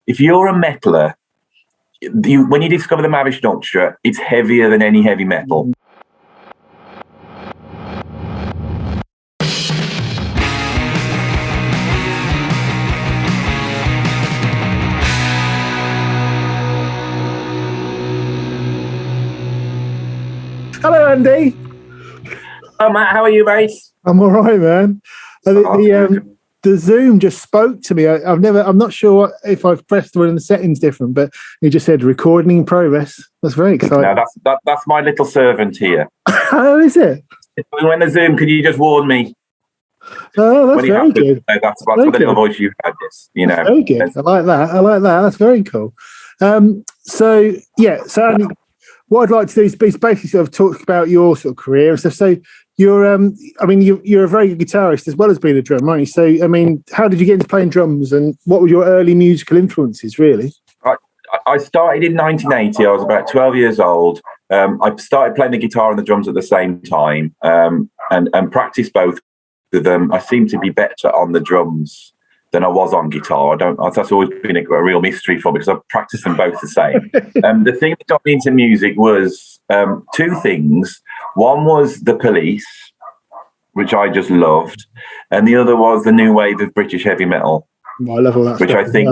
if you're a metaler, when you discover the Mavish Noctua, it's heavier than any heavy metal. Hello, Andy. Oh, Matt, how are you, mate? I'm all right, man. The Zoom just spoke to me. I'm not sure if I've pressed one of the settings different, but it just said recording in progress. That's very exciting. No, that's my little servant here. Oh, is it? When the Zoom, can you just warn me? Oh, that's very good. No, that's the little voice you had. This, you know. Very good. I like that. That's very cool. So Andy, what I'd like to do is basically sort of talk about your sort of career and stuff. So you're a very good guitarist as well as being a drummer, aren't you? So, I mean, how did you get into playing drums and what were your early musical influences, really? I started in 1980. I was about 12 years old. I started playing the guitar and the drums at the same time and practiced both of them. I seem to be better on the drums than I was on guitar. That's always been a real mystery for me because I've practiced them both the same. The thing that got me into music was two things. One was the Police, which I just loved, and the other was the new wave of British heavy metal. I love all that. Which I think,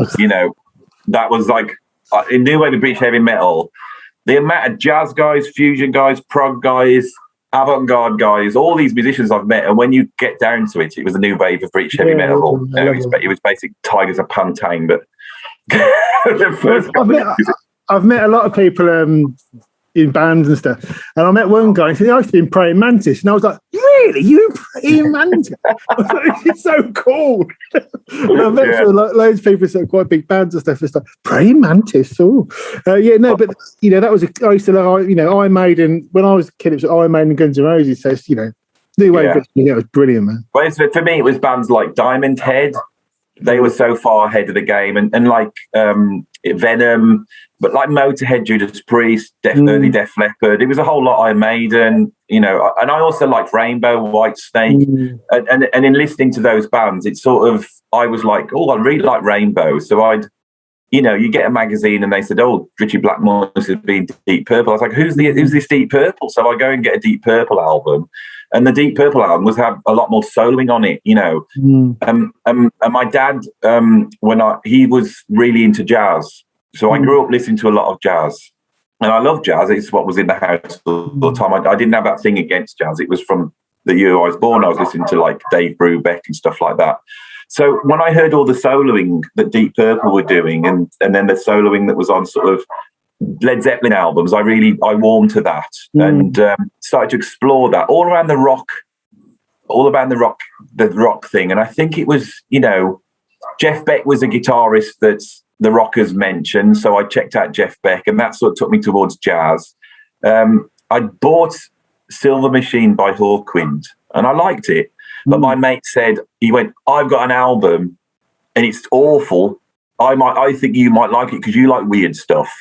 that was like in new wave of British heavy metal. The amount of jazz guys, fusion guys, prog guys, avant-garde guys, all these musicians I've met, and when you get down to it, it was a new wave of British heavy metal. It was basically Tigers of Pantang, but the first I've met a lot of people in bands and stuff, and I met one guy. He said, "I used to be in Praying Mantis," and I was like, "Really? You Praying Mantis? It's so cool." And I met loads of people, sort of quite big bands and stuff. It's like Praying Mantis. Oh, but that was I used to love, Iron Maiden when I was a kid. It was Iron Maiden and Guns N' Roses. So new wave. It was brilliant, man. Well, for me, it was bands like Diamond Head. They were so far ahead of the game, and like Venom. But like Motorhead, Judas Priest, early Def Leppard, it was a whole lot. Iron Maiden, and I also liked Rainbow, Whitesnake, and in listening to those bands, it's sort of I was like, oh, I really like Rainbow, so you get a magazine and they said, oh, Richie Blackmore has been Deep Purple. I was like, who's this Deep Purple? So I go and get a Deep Purple album, and the Deep Purple album had a lot more soloing on it, And my dad, he was really into jazz. So I grew up listening to a lot of jazz, and I love jazz. It's what was in the house all the time. I didn't have that thing against jazz. It was from the year I was born. I was listening to like Dave Brubeck and stuff like that. So when I heard all the soloing that Deep Purple were doing, and then the soloing that was on sort of Led Zeppelin albums, I warmed to that and started to explore that all around the rock thing. And I think it was, Jeff Beck was a guitarist that's the rockers mentioned, so I checked out Jeff Beck, and that sort of took me towards jazz. I bought Silver Machine by Hawkwind, and I liked it, but my mate said, he went, I've got an album, and it's awful. I think you might like it because you like weird stuff.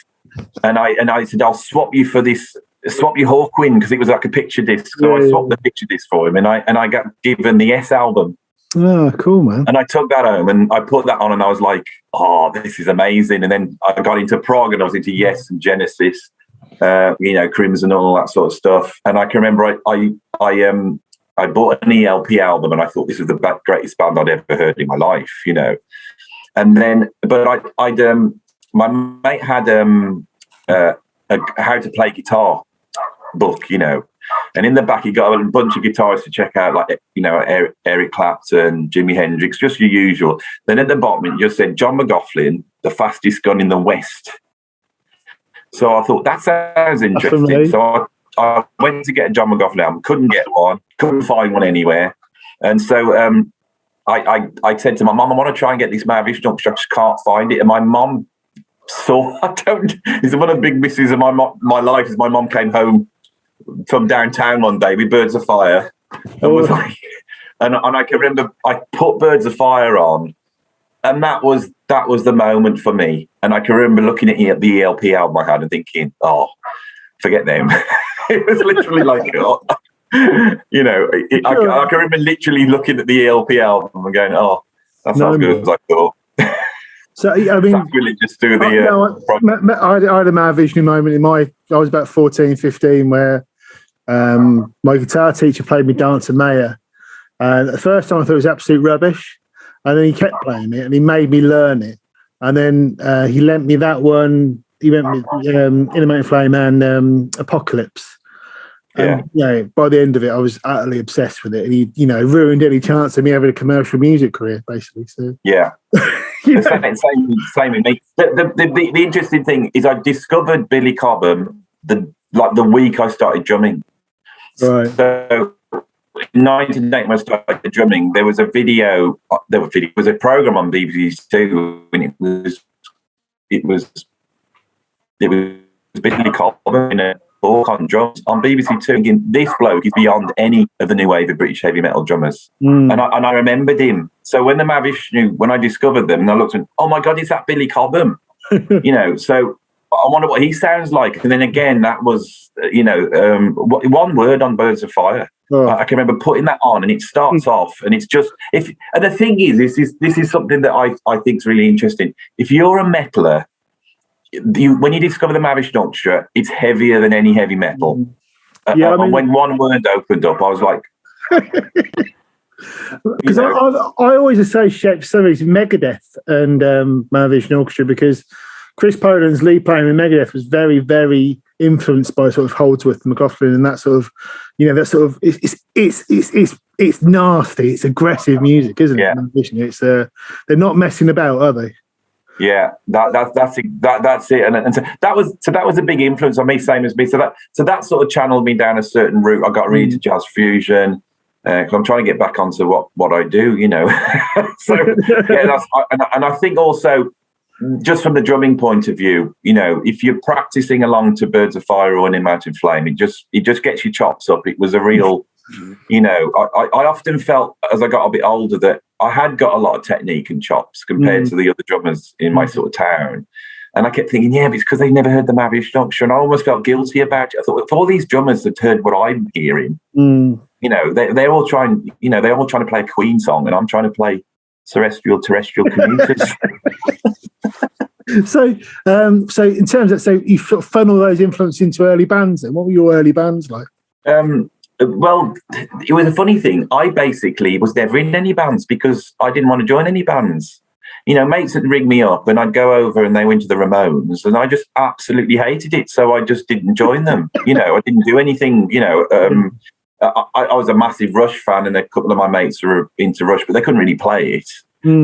And I said, I'll swap you for this. Swap your Hawkwind, because it was like a picture disc. So I swapped the picture disc for him, and I got given the S album. Oh, cool, man. And I took that home and I put that on, and I was like, oh, this is amazing. And then I got into prog, and I was into Yes and Genesis, Crimson and all that sort of stuff. And I can remember I bought an ELP album, and I thought this was the greatest band I'd ever heard in my life, And then, but my mate had a how to play guitar book, and in the back he got a bunch of guitarists to check out, like Eric Clapton, Jimi Hendrix, just your usual. Then at the bottom it just said John McLaughlin, the fastest gun in the West. So I thought that sounds interesting. So I went to get a John McLaughlin album, couldn't get one, couldn't find one anywhere, and so I said to my mum, I want to try and get this Mavish Noctua, I just can't find it. And my mum saw, it's one of the big misses of my life is my mum came home from downtown one day with Birds of Fire, and was like, and I can remember I put Birds of Fire on, and that was the moment for me. And I can remember looking at the ELP album I had and thinking, oh, forget them. It was literally like, I can remember literally looking at the ELP album and going, oh, that's not as good as I thought. So I mean, sacrilegious to the. I had a mad visioning moment I was about 14, 15, where my guitar teacher played me Dance of Maya. And the first time I thought it was absolute rubbish. And then he kept playing it and he made me learn it. And then he lent me that one. He lent me In a Mountain Flame and Apocalypse. And by the end of it, I was utterly obsessed with it. And he, ruined any chance of me having a commercial music career, basically. So yeah. Same with me. The interesting thing is I discovered Billy Cobham the week I started drumming. Right. So in 1998 when I started drumming, there was a video. There was a program on BBC Two, and it was Billy Cobham in a book on drums on BBC Two. Thinking, this bloke is beyond any of the new wave of British heavy metal drummers, and I remembered him. So when the Mavish when I discovered them, and I looked and oh my god, is that Billy Cobham? So I wonder what he sounds like. And then again, that was one word on Birds of Fire. Oh. I can remember putting that on, and it starts off, and it's just and the thing is, this is something that I think is really interesting. If you're a metaler, when you discover the Mavish Orchestra, it's heavier than any heavy metal. And when one word opened up, I was like. Because I always associate for some reason Megadeth and Mahavishnu Orchestra, because Chris Poland's lead playing in Megadeth was very, very influenced by sort of Holdsworth and McLaughlin and that sort of, it's nasty, it's aggressive music, isn't it? It's they're not messing about, are they? Yeah, that's it, and so that was a big influence on me, same as me. So that sort of channeled me down a certain route. I got really into jazz fusion. Because I'm trying to get back onto what I do, So and I think also, just from the drumming point of view, if you're practicing along to Birds of Fire or In a Mountain Flame, it just gets your chops up. It was a real, I often felt as I got a bit older that I had got a lot of technique and chops compared to the other drummers in my sort of town. And I kept thinking, but it's because they never heard the Mavish Orchestra, and I almost felt guilty about it. I thought, if all these drummers had heard what I'm hearing, they're all trying to play a Queen song, and I'm trying to play terrestrial commuters. So in terms of, you funnel those influences into early bands. Then, what were your early bands like? Well, it was a funny thing. I basically was never in any bands because I didn't want to join any bands. Mates would ring me up and I'd go over and they went to the Ramones, and I just absolutely hated it. So I just didn't join them. I didn't do anything. I was a massive Rush fan, and a couple of my mates were into Rush, but they couldn't really play it.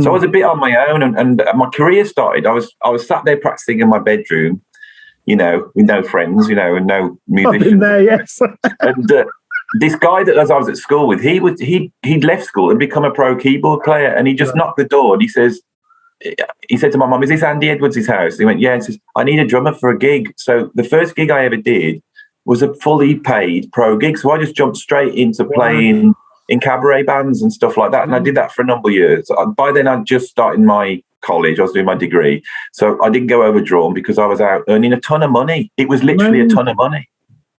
So I was a bit on my own, and my career started. I was sat there practicing in my bedroom, with no friends, and no musicians. I've been there, yes. And this guy that as I was at school with, he'd left school and become a pro keyboard player, and he just knocked the door and he said to my mum, "Is this Andy Edwards' house?" He went, "Yeah." And says, "I need a drummer for a gig." So the first gig I ever did was a fully paid pro gig. So I just jumped straight into playing in cabaret bands and stuff like that. And I did that for a number of years. By then I'd just started my college. I was doing my degree. So I didn't go overdrawn because I was out earning a ton of money. It was literally a ton of money.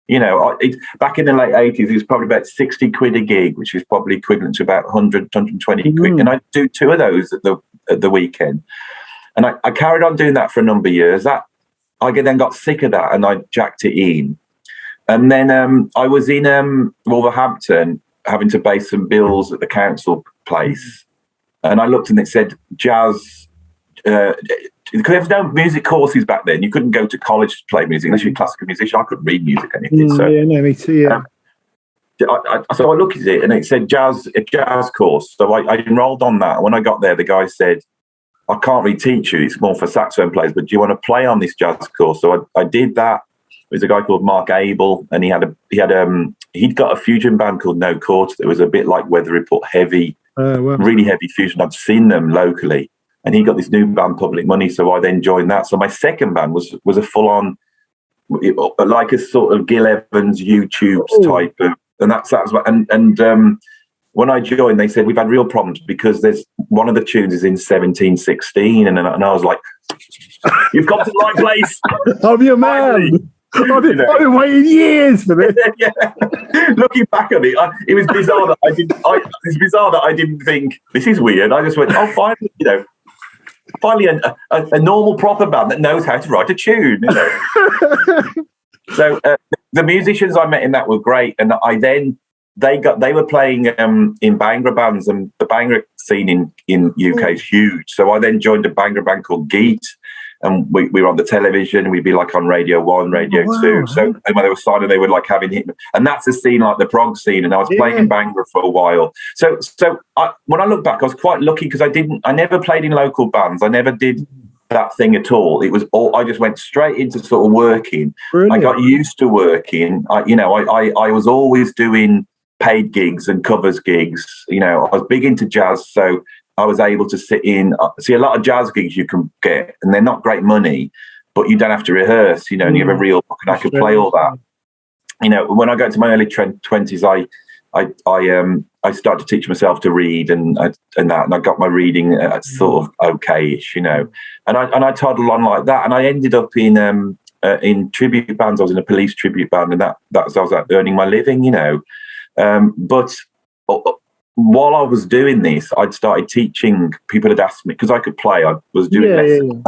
Back in the late 80s, it was probably about 60 quid a gig, which is probably equivalent to about 100, 120 quid. And I'd do two of those at the weekend. And I carried on doing that for a number of years. I then got sick of that and I jacked it in. And then I was in Wolverhampton having to pay some bills at the council place. And I looked and it said jazz. Because there was no music courses back then. You couldn't go to college to play music unless you're a classical musician. I couldn't read music or anything. Me too, yeah. So I looked at it and it said a jazz course. So I enrolled on that. When I got there, the guy said, "I can't really teach you. It's more for saxophone players, but do you want to play on this jazz course?" So I did that. There's a guy called Mark Abel, and he'd got a fusion band called No Chords that was a bit like Weather Report, really heavy fusion. I'd seen them locally, and he got this new band, Public Money. So I then joined that. So my second band was a full on, like a sort of Gil Evans YouTube type of, and that's and when I joined, they said we've had real problems because there's one of the tunes is in 17/16, and I was like, "You've come to the right place. I'm your man." I've been waiting years for this. Yeah. Looking back on it, it was bizarre that I didn't think this is weird. I just went, "Oh, fine," finally a normal proper band that knows how to write a tune. You know? So the musicians I met in that were great, and they were playing in Bhangra bands, and the Bhangra scene in UK is huge. So I then joined a Bhangra band called Geet, and we were on the television. We'd be like on Radio 1, Radio 2. So and when they were signing, they were like having hit, and that's a scene like the prog scene. And I was playing in Bhangra for a while. So when I look back, I was quite lucky because I never played in local bands. I never did that thing at all. It was all, I just went straight into sort of working. Brilliant. I got used to working. I was always doing paid gigs and covers gigs. You know, I was big into jazz, so I was able to see a lot of jazz gigs you can get, and they're not great money, but you don't have to rehearse, you know, and you have a real book, and I could play all that. You know, when I got to my early 20s, I started to teach myself to read and that, and I got my reading sort of okay-ish, you know, and I toddled on like that, and I ended up in tribute bands. I was in a police tribute band, and that was, I was earning my living, you know. But while I was doing this, I'd started teaching. People had asked me because I could play. I was doing lessons.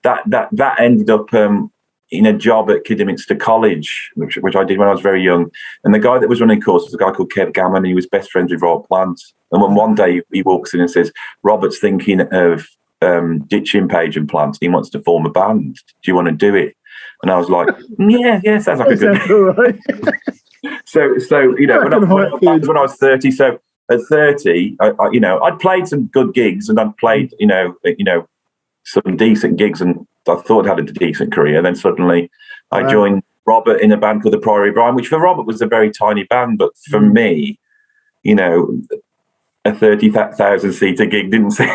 That ended up in a job at Kidderminster College, which I did when I was very young. And the guy that was running the course was a guy called Kev Gammon, and he was best friends with Robert Plant. And when one day he walks in and says, "Robert's thinking of ditching Page and Plant, and he wants to form a band. Do you want to do it?" And I was like, "Yeah, sounds like a good." Right. So you know, when I was 30, so at 30, I'd played some good gigs, and I'd played, you know, some decent gigs, and I thought I had a decent career. And then suddenly I joined Robert in a band called the Priory Brian, which for Robert was a very tiny band, but for me, you know, a 30,000 seater gig didn't seem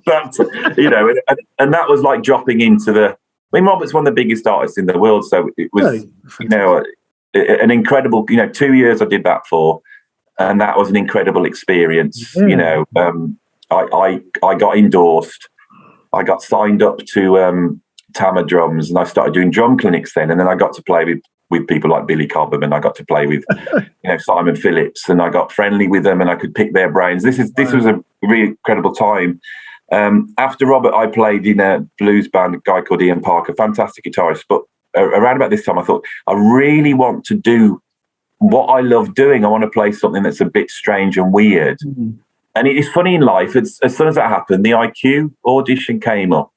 that, you know, and that was like dropping into the. I mean, Robert's one of the biggest artists in the world, so it was, you know, an incredible, you know, 2 years I did that for, and that was an incredible experience. You know, I got endorsed, I got signed up to Tama Drums, and I started doing drum clinics then, and then I got to play with people like Billy Cobham, and I got to play with Simon Phillips, and I got friendly with them, and I could pick their brains. This was a really incredible time. After Robert, I played in a blues band, a guy called Ian Parker, fantastic guitarist. But around about this time, I thought, I really want to do what I love doing. I want to play something that's a bit strange and weird. And it is funny in life, as soon as that happened, the IQ audition came up.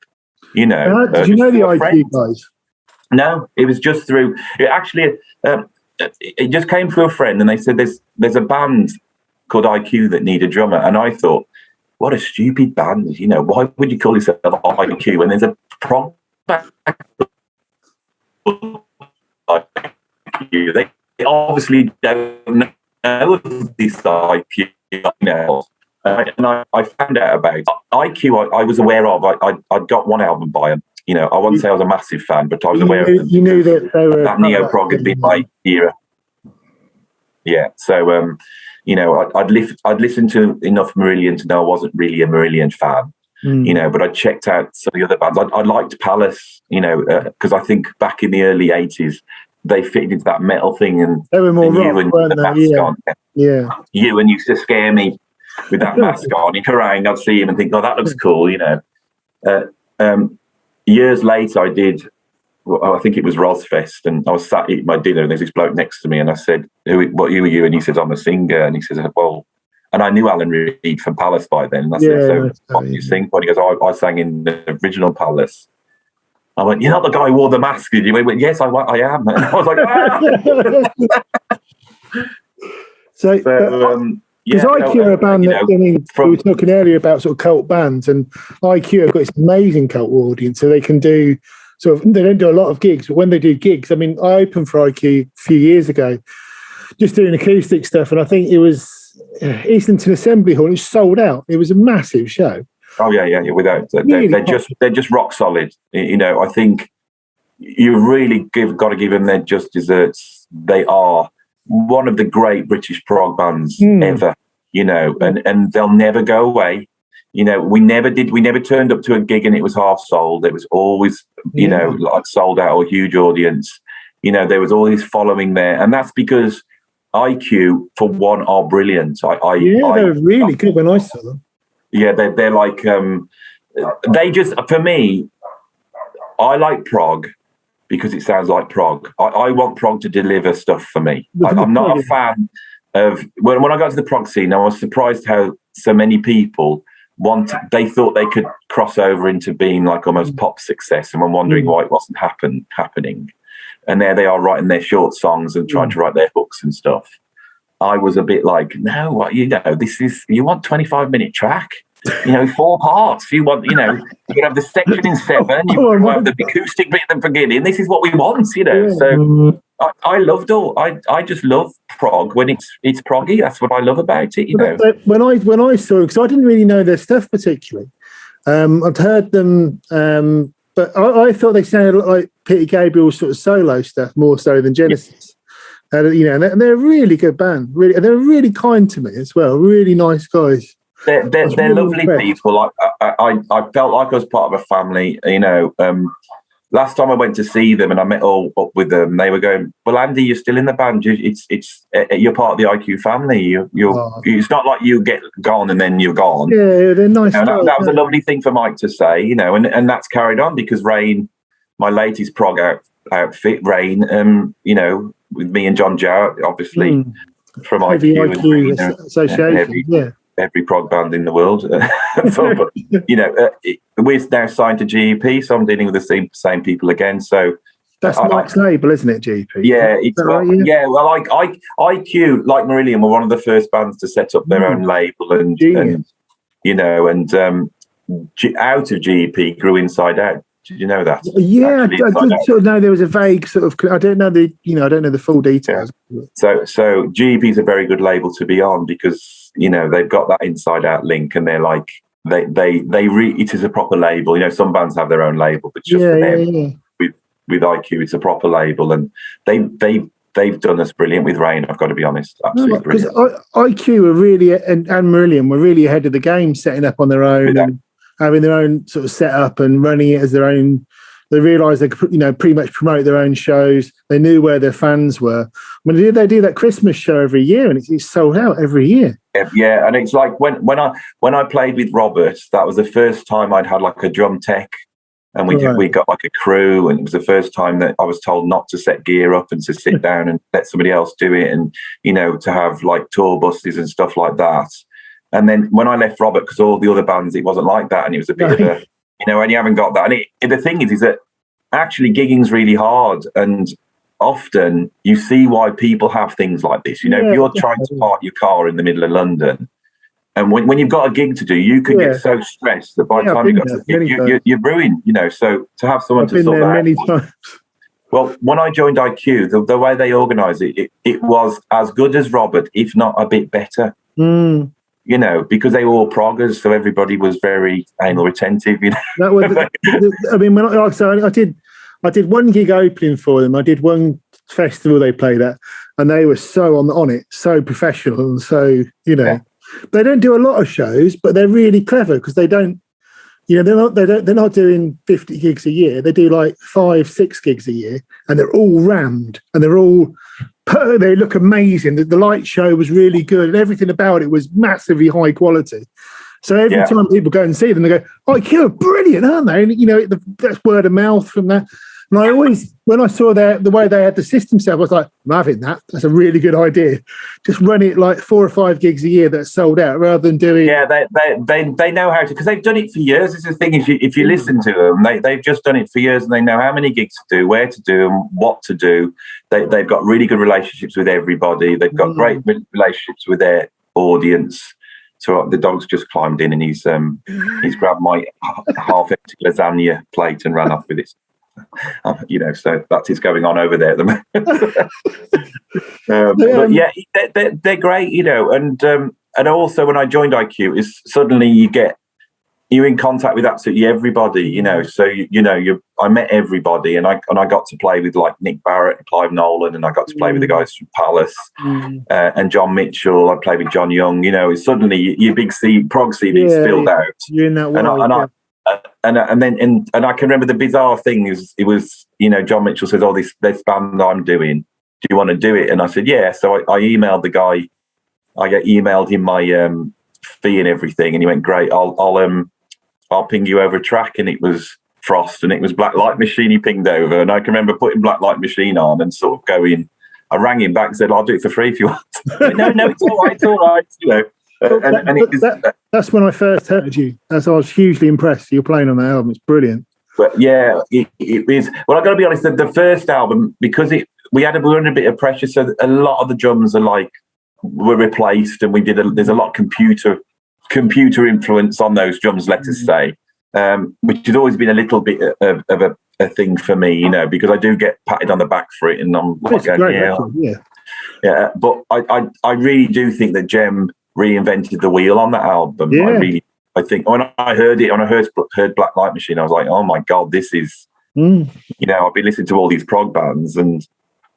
You know, did you know the IQ guys? No, it was just through. It just came through a friend, and they said there's a band called IQ that need a drummer, and I thought, what a stupid band! You know, why would you call yourself IQ when there's a prog band? They obviously don't know this IQ, you know. And I found out about IQ. I was aware of. I'd got one album by them. You know, I wouldn't say I was a massive fan, but I was aware of them. You knew that they were that neo prog had been my era. Yeah, so you know, I'd listened to enough Marillion to know I wasn't really a Marillion fan. You know, but I checked out some of the other bands. I liked Palace. You know, because I think back in the early '80s they fitted into that metal thing, and they were more rock, you and weren't the they? mask on. Yeah, you and used to scare me with that mask on. In Kerrang, I'd see him and think, "Oh, that looks cool," you know. Years later, I did. Well, I think it was Rosfest, and I was sat eating my dinner, and there's this bloke next to me, and I said, who are you?" And he says, "I'm a singer," and he says, "Well," and I knew Alan Reed from Palace by then, and I said, "So what do you sing?" And he goes, "I sang in the original Palace." I went, "You're not the guy who wore the mask, did you?" He went, "Yes, I am." And I was like, "Ah!" So because IQ are a band that, I mean, we were talking earlier about sort of cult bands, and IQ have got this amazing cult audience, so they can do sort of, they don't do a lot of gigs, but when they do gigs, I mean, I opened for IQ a few years ago, just doing acoustic stuff, and I think it was Islington Assembly Hall. It was sold out. It was a massive show. Oh yeah. Without they're just rock solid. You know, I think you really got to give them their just desserts. They are one of the great British prog bands ever. You know, and they'll never go away. You know, we never turned up to a gig and it was half sold. It was always, you know, like sold out or huge audience. You know, there was always following there, and that's because IQ, for one, are brilliant. They were really good when I saw them. Yeah, they're like they just, for me, I like prog because it sounds like prog. I want prog to deliver stuff for me. I'm not a fan of, when I got to the prog scene, I was surprised how so many people they thought they could cross over into being like almost pop success, and I'm wondering why it wasn't happening. And there they are writing their short songs and trying to write their hooks and stuff. I was a bit like, no, this is, you want 25-minute track? 4 parts. You want, you have the section in 7, you have the acoustic bit at the beginning. This is what we want, So I loved I just love prog when it's proggy. That's what I love about it, When I saw it, because I didn't really know their stuff particularly. I'd heard them, but I thought they sounded like Peter Gabriel's sort of solo stuff more so than Genesis. Yeah. And they're a really good band. Really, they're really kind to me as well. Really nice guys. They're really lovely people. I felt like I was part of a family. Last time I went to see them and I met all up with them, they were going, "Well, Andy, you're still in the band. You're part of the IQ family. It's not like you get gone and then you're gone." Yeah, they're nice. That was a lovely thing for Mike to say, and that's carried on because Rain, my latest prog outfit, Rain, with me and John Jarrett, obviously from IQ Association, every prog band in the world. We're now signed to GEP, so I'm dealing with the same people again. So that's Mike's label, isn't it, GEP? Yeah, IQ, like Marillion, were one of the first bands to set up their own label, and out of GEP grew Inside Out. Did you know that? Yeah, I did sort of know there was a vague sort of. I don't know the full details. Yeah. So GEP is a very good label to be on because they've got that Inside Out link, and they're like it is a proper label. Some bands have their own label, but just for them. Yeah. With IQ, it's a proper label, and they've done us brilliant with Rain. I've got to be honest, absolutely brilliant. Because IQ were really and Marillion were really ahead of the game, setting up on their own. And having their own sort of setup and running it as their own. They realised they could, pretty much promote their own shows. They knew where their fans were. They do that Christmas show every year, and it's sold out every year. Yeah, and it's like when I played with Robert, that was the first time I'd had like a drum tech, and we got like a crew, and it was the first time that I was told not to set gear up and to sit down and let somebody else do it, and to have like tour buses and stuff like that. And then when I left Robert, because all the other bands, it wasn't like that. And it was a bit of a, and you haven't got that. And the thing is that actually gigging's really hard. And often you see why people have things like this. If you're trying to park your car in the middle of London, and when you've got a gig to do, you could get so stressed that by the time you got to the gig, you're ruined, So to have someone to sort that out. Many times. Well, when I joined IQ, the way they organise it was as good as Robert, if not a bit better. Mm. Because they were all proggers, so everybody was very anal retentive. That was, I did one gig opening for them. I did one festival they played at, and they were so on it, so professional, and so they don't do a lot of shows, but they're really clever because they don't. They're not doing 50 gigs a year. They do like 5-6 gigs a year, and they're all rammed, and they look amazing. The light show was really good, and everything about it was massively high quality. So every time people go and see them, they go, "Oh, you're brilliant, aren't they?" And that's word of mouth from that. And I always, when I saw the way they had the system set up, I was like, "I'm having that. That's a really good idea. Just run it like 4 or 5 gigs a year that's sold out, rather than doing." Yeah, they know how to, because they've done it for years. This is the thing: if you listen to them, they've just done it for years, and they know how many gigs to do, where to do them, what to do. They've got really good relationships with everybody. They've got great relationships with their audience. So the dog's just climbed in, and he's grabbed my half-empty lasagna plate and ran off with it. So that's what's going on over there at the moment. But yeah, they're great, and also when I joined IQ, is suddenly you're in contact with absolutely everybody, So I met everybody, and I got to play with like Nick Barrett and Clive Nolan, and I got to play with the guys from Palace and John Mitchell. I played with John Young. Suddenly your big prog CV's filled out. You're in that world, and I can remember the bizarre thing is it was John Mitchell says, "Oh, this band I'm doing, do you want to do it?" And I said, "Yeah." So I emailed the guy. I emailed him my fee and everything, and he went, "Great, I'll I'll ping you over a track, and it was Frost, and it was Black Light Machine he pinged over, and I can remember putting Black Light Machine on and sort of going. I rang him back and said, "I'll do it for free if you want." No, it's all right, it's all right. You know, that's when I first heard you. I was hugely impressed. You're playing on that album; it's brilliant. But yeah, it is. Well, I've got to be honest. The first album, because we were under a bit of pressure, so a lot of the drums were replaced, and there's a lot of computer influence on those drums. Let us say, which has always been a little bit of a thing for me, you know, because I do get patted on the back for it, and I'm like, yeah. But I really do think that Jem reinvented the wheel on that album. Yeah. I think when I heard it, when I heard Black Light Machine, I was like, oh my God, this is, you know, I've been listening to all these prog bands and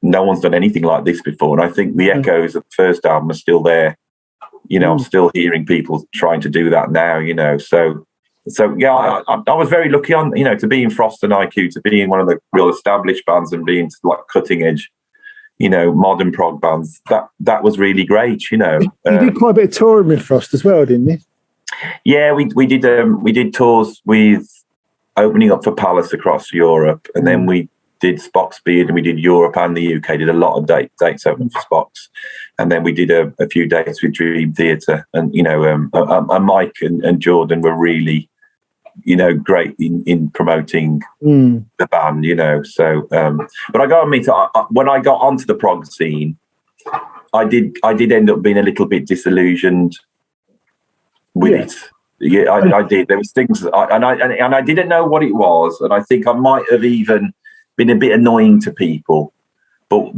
no one's done anything like this before. And I think the echoes of the first album are still there. You know, I'm still hearing people trying to do that now, you know. So yeah, I was very lucky on, you know, to be in Frost and IQ, to be in one of the real established bands and being like cutting edge, you know, modern prog bands. That was really great, you know. You did quite a bit of touring with Frost as well, didn't you? Yeah, we did tours with opening up for Palace across Europe, and then we did Spock's Beard, and we did Europe and the UK. Did a lot of dates opening for Spock's, and then we did a few dates with Dream Theatre, and you know, and Mike and Jordan were really, you know, great in promoting the band, you know. So, but I got to admit, when I got onto the prog scene, I did end up being a little bit disillusioned with it. Yeah, I did. There was things, and I didn't know what it was, and I think I might have even been a bit annoying to people. But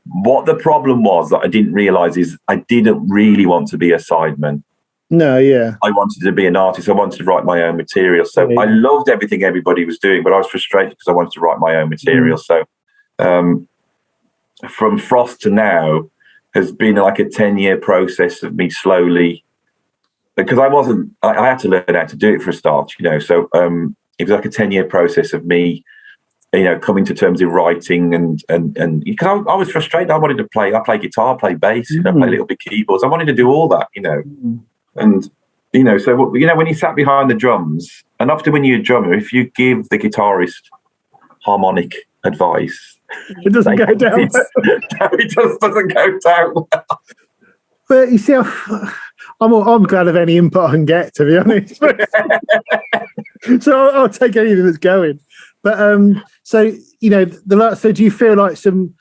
what the problem was that I didn't realise is I didn't really want to be a sideman. No, yeah. I wanted to be an artist. I wanted to write my own material. So I loved everything everybody was doing, but I was frustrated because I wanted to write my own material. So from Frost to now has been like a 10-year process of me slowly, because I had to learn how to do it for a start, you know. So it was like a 10-year process of me, you know, coming to terms with writing and because I was frustrated. I wanted to play guitar, play bass, you know, play little bit keyboards. I wanted to do all that, you know. And, you know, so, you know, when you sat behind the drums, and often when you're a drummer, if you give the guitarist harmonic advice, it doesn't go down well. It just doesn't go down well. But you see, I'm glad of any input I can get, to be honest. So I'll take anything that's going. But so, you know, so do you feel like so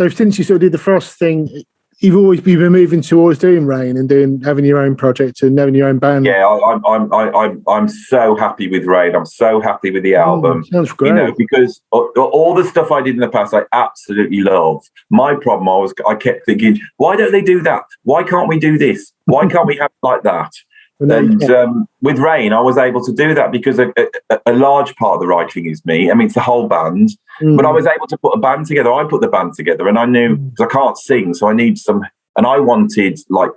since you sort of did the Frost thing, you've always been moving towards doing Rain and having your own project and having your own band? Yeah, I'm so happy with Rain. I'm so happy with the album. Sounds great. You know, because all the stuff I did in the past, I absolutely love. My problem I kept thinking, why don't they do that? Why can't we do this? Why can't we have it like that? And with Rain, I was able to do that because a large part of the writing is me. I mean, it's the whole band, but I was able to put a band together. I put the band together, and I knew, because I can't sing, so I need some, and I wanted like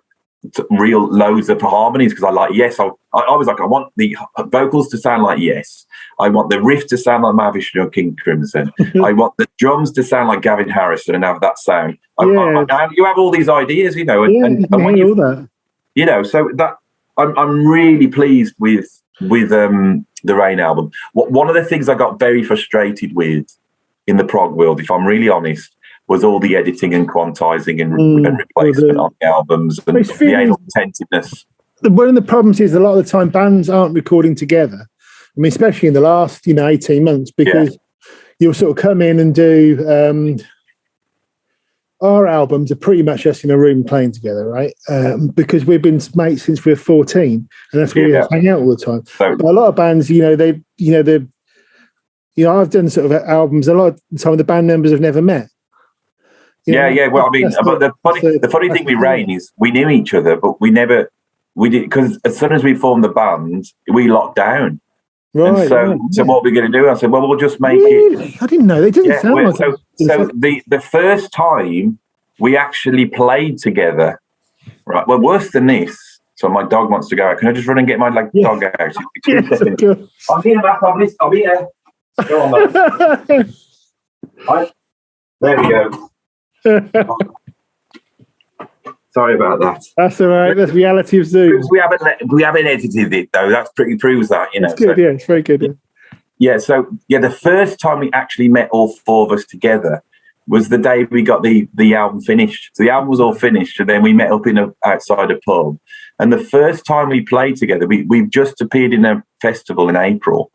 real loads of harmonies, because I was like, I want the vocals to sound like Yes. I want the riff to sound like Mahavishnu or King Crimson. I want the drums to sound like Gavin Harrison and have that sound. You have all these ideas, you know, and when you, that. You know, so that. I'm really pleased with the Rain album. One of the things I got very frustrated with in the prog world, if I'm really honest, was all the editing and quantizing and replacement on the albums and the anal attentiveness. One of the problems is a lot of the time bands aren't recording together. I mean, especially in the last 18 months, because you'll sort of come in and do. Our albums are pretty much just in a room playing together, right? Because we've been mates since we were 14, and that's where we hang out all the time. But a lot of bands, I've done sort of albums. A lot of the time, the band members have never met. Well, I mean, but the funny thing with Rain is we knew each other, but we did, because as soon as we formed the band, we locked down. Right. And so what are we going to do? I said, well, we'll just make it. I didn't know. They didn't sound like that. So the first time we actually played together, right? Well, worse than this. So my dog wants to go out. Can I just run and get my dog out? I'll be back. I'll be here. Go on, man. Right. There we go. Sorry about that. That's all right. That's reality of Zoom. We haven't edited it though. That's pretty proves that, you know. It's good, yeah. It's very good. Yeah. So the first time we actually met all four of us together was the day we got the album finished. So the album was all finished, and then we met up outside a pub. And the first time we played together, we've just appeared in a festival in April,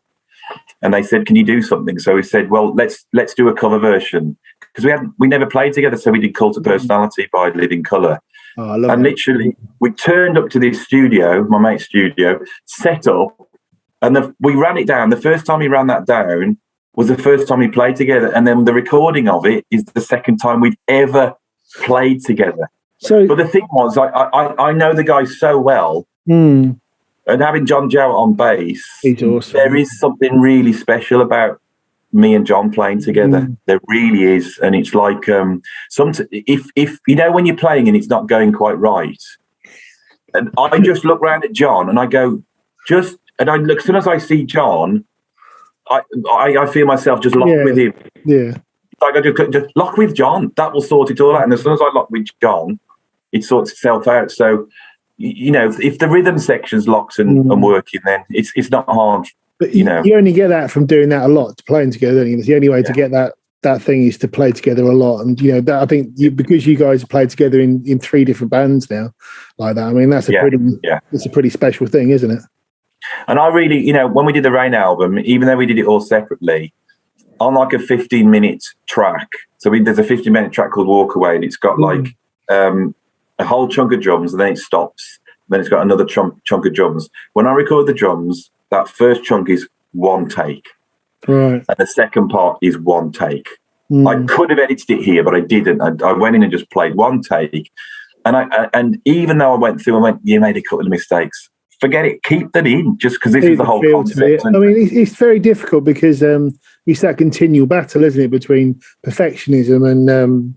and they said, "Can you do something?" So we said, "Well, let's do a cover version," because we never played together. So we did "Cult of Personality" by Living Colour. Oh, I love and that. Literally, we turned up to this studio, my mate's studio, set up, and we ran it down. The first time we ran that down was the first time we played together, and then the recording of it is the second time we've ever played together. So, but the thing was, I know the guy so well, and having John Jarrett on bass, he's awesome. There is something really special about me and John playing together. There really is, and it's like if you know when you're playing and it's not going quite right, and I just look round at John and I go, and I look, as soon as I see John, I feel myself just locked with him. Yeah. Like I just lock with John. That will sort it all out. And as soon as I lock with John, it sorts itself out. So, you know, if the rhythm section's locked and working, then it's not hard. But you only get that from doing that a lot, playing together. It's the only way to get that thing is to play together a lot. And that, I think because you guys have played together in 3 different bands now, like that. I mean, that's a pretty special thing, isn't it? And I really, when we did the Rain album, even though we did it all separately, on like a 15-minute track. So there's a 15-minute track called Walk Away, and it's got like a whole chunk of drums, and then it stops. Then it's got another chunk of drums. When I record the drums, that first chunk is one take, right, and the second part is one take. I could have edited it here, but I didn't. I went in and just played one take, and even though I went through and went, you made a couple of mistakes. Forget it. Keep them in, just because this is the whole concept. I mean, it's very difficult because it's that continual battle, isn't it, between perfectionism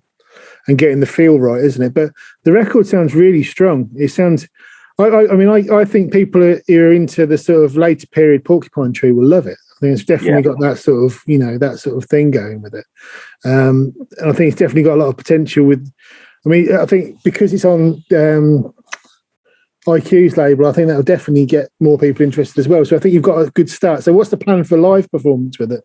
and getting the feel right, isn't it? But the record sounds really strong. It sounds. I think people who are into the sort of later period Porcupine Tree will love it. I think it's definitely got that sort of that sort of thing going with it. And I think it's definitely got a lot of potential with. I mean, I think because it's on IQ's label, I think that'll definitely get more people interested as well. So I think you've got a good start. So what's the plan for live performance with it?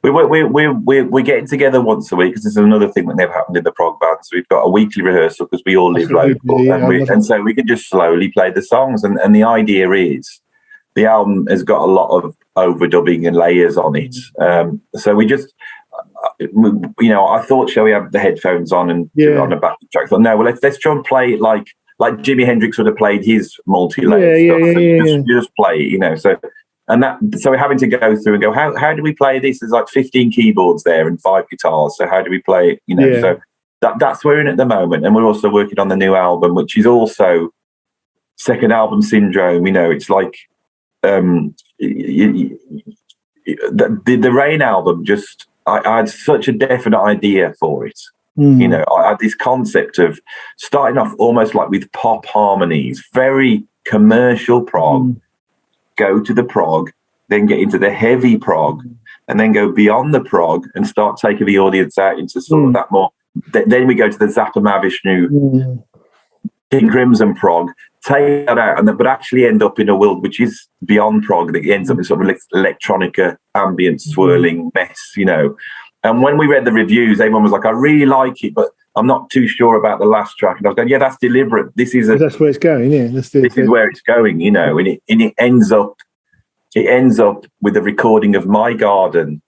We're getting together once a week, because this is another thing that never happened in the prog band. So we've got a weekly rehearsal because we all live local, and so we can just slowly play the songs. And the idea is the album has got a lot of overdubbing and layers on it. So we just, I thought, shall we have the headphones on and do it on the back track? I thought, no, well, let's try and play it like Jimi Hendrix would have played his multi-layer stuff. Just play it, So. So we're having to go through and go, how do we play this? There's like 15 keyboards there and 5 guitars. So how do we play it? So that's where we're in at the moment. And we're also working on the new album, which is also second album syndrome. It's like the Rain album, just I had such a definite idea for it. I had this concept of starting off almost like with pop harmonies, very commercial prog. Go to the prog, then get into the heavy prog, and then go beyond the prog and start taking the audience out into sort of that more. Then we go to the Zappa Mavishnu, King Crimson prog, take that out, but actually end up in a world which is beyond prog, that ends up in sort of electronica, ambient, swirling mess, And when we read the reviews, everyone was like, I really like it, but I'm not too sure about the last track. And I was going, that's deliberate. That's where it's going. Yeah, this is where it's going, and it ends up with a recording of My Garden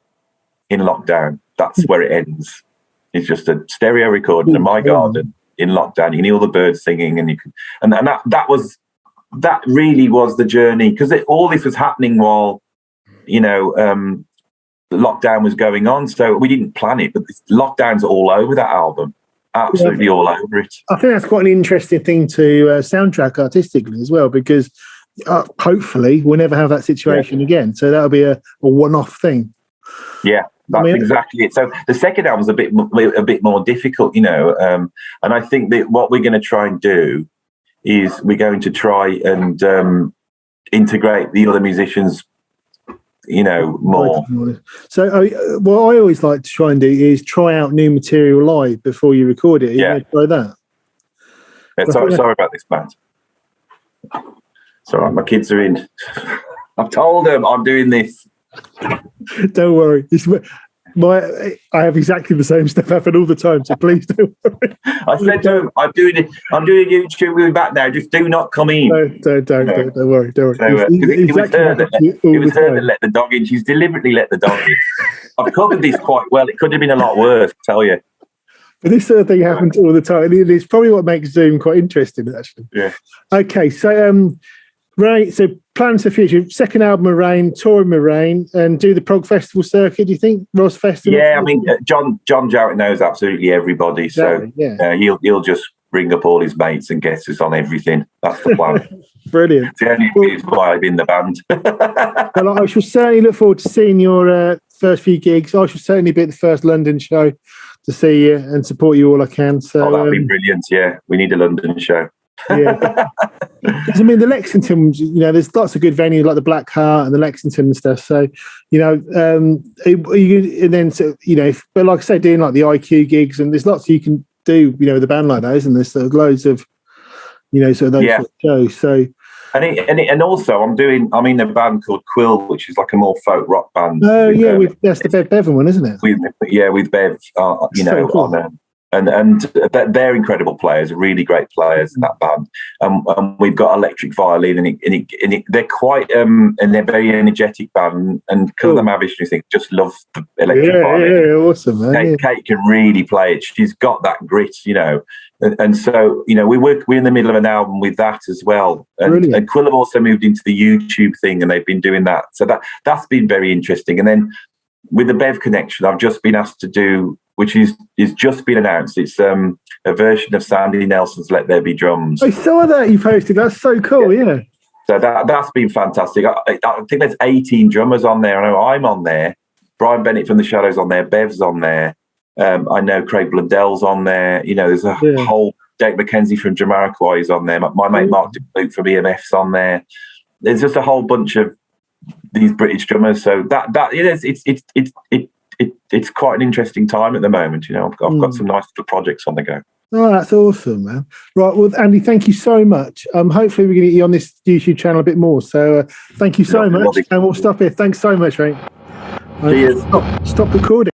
in lockdown. That's where it ends. It's just a stereo recording of My Garden in lockdown. You can hear all the birds singing, and that really was the journey, because all this was happening while, the lockdown was going on. So we didn't plan it, but lockdown's all over that album. Absolutely all over it. I think that's quite an interesting thing to soundtrack artistically as well, because hopefully we'll never have that situation again. So that'll be a one-off thing. Yeah, that's exactly it. So the second album's a bit more difficult, and I think that what we're going to try and do is we're going to try and integrate the other musicians more. So what I always like to try and do is try out new material live before you record it. You try that? Sorry about this, Matt. It's all right, my kids are in. I've told them I'm doing this. Don't worry. I have exactly the same stuff happen all the time, so please don't worry. I said to them, I'm doing YouTube. We'll be back now. Just do not come in. Don't worry. Don't worry. So, it was her that let the dog in. She's deliberately let the dog in. I've covered this quite well. It could have been a lot worse, I tell you. But this sort of thing happens all the time. It's probably what makes Zoom quite interesting, actually. Yeah. Okay, so Ray, so plans for the future: second album of Rain, touring with Rain, and do the prog festival circuit. Do you think Ross Festival? Yeah, I mean, John Jarrett knows absolutely everybody, so he'll just bring up all his mates and guest us on everything. That's the plan. Brilliant. It's the only reason why I'm in the band. Well, I shall certainly look forward to seeing your first few gigs. I shall certainly be at the first London show to see you and support you all I can. So that'd be brilliant. Yeah, we need a London show. Yeah, because I mean the Lexington, there's lots of good venues like the Black Heart and the Lexington and stuff. So, but like I say, doing like the IQ gigs, and there's lots you can do, with a band like that, isn't there? So loads of, sort of those sort of shows. So, and also I'm in a band called Quill, which is like a more folk rock band. Oh that's the Bev Bevan one, isn't it? With Bev, so cool. And they're incredible players, really great players in that band. And we've got electric violin, and they're quite and they're very energetic band. And because of the Mavish thing, just love the electric violin. Yeah, awesome, man. Kate can really play it. She's got that grit, And so, we're in the middle of an album with that as well. And Quill have also moved into the YouTube thing, and they've been doing that. So that's been very interesting. And then with the Bev connection, I've just been asked to do, which is just been announced. It's a version of Sandy Nelson's "Let There Be Drums." I saw that you posted. That's so cool. Yeah. So that's been fantastic. I think there's 18 drummers on there. I know I'm on there. Brian Bennett from the Shadows on there. Bev's on there. I know Craig Blundell's on there. There's a whole Jake McKenzie from Jamiroquai is on there. My mate Mark Luke from EMF's on there. There's just a whole bunch of these British drummers. So it's quite an interesting time at the moment. I've got some nice little projects on the go. Oh, that's awesome, man. Right, well, Andy, thank you so much. Hopefully we're going to get you on this YouTube channel a bit more. So thank you so much. And we'll stop here. Thanks so much, mate. Cheers. Stop recording.